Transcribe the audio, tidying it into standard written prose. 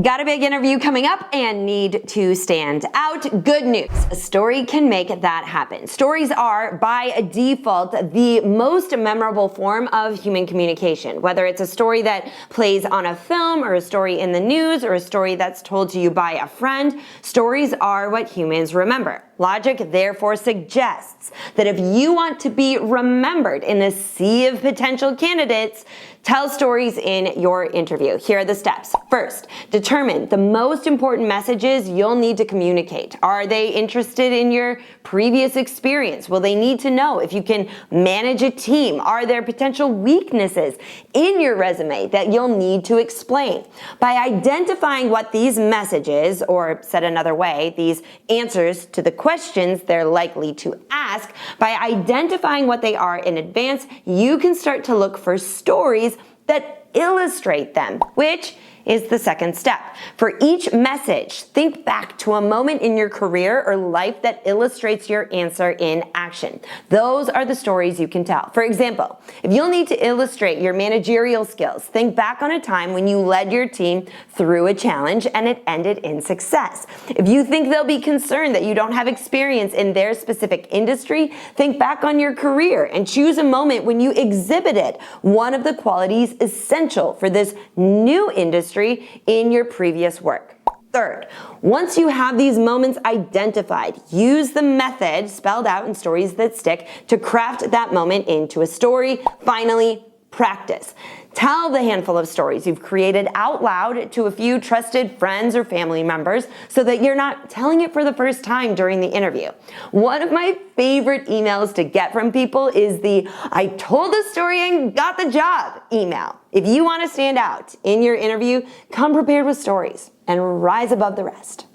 Got a big interview coming up and need to stand out? Good news. A story can make that happen. Stories are, by default, the most memorable form of human communication. Whether it's a story that plays on a film or a story in the news or a story that's told to you by a friend, stories are what humans remember. Logic therefore suggests that if you want to be remembered in a sea of potential candidates, tell stories in your interview. Here are the steps. First, determine the most important messages you'll need to communicate. Are they interested in your previous experience? Will they need to know if you can manage a team? Are there potential weaknesses in your resume that you'll need to explain? By identifying what these messages, or said another way, these answers to the questions they're likely to ask, by identifying what they are in advance, you can start to look for stories that illustrate them, which is the second step. For each message, think back to a moment in your career or life that illustrates your answer in action. Those are the stories you can tell. For example, if you'll need to illustrate your managerial skills, think back on a time when you led your team through a challenge and it ended in success. If you think they'll be concerned that you don't have experience in their specific industry, think back on your career and choose a moment when you exhibited one of the qualities essential for this new industry in your previous work. Third, once you have these moments identified, use the method spelled out in Stories That Stick to craft that moment into a story. Finally, practice. Tell the handful of stories you've created out loud to a few trusted friends or family members so that you're not telling it for the first time during the interview. One of my favorite emails to get from people is the "I told the story and got the job" email. If you want to stand out in your interview, come prepared with stories and rise above the rest.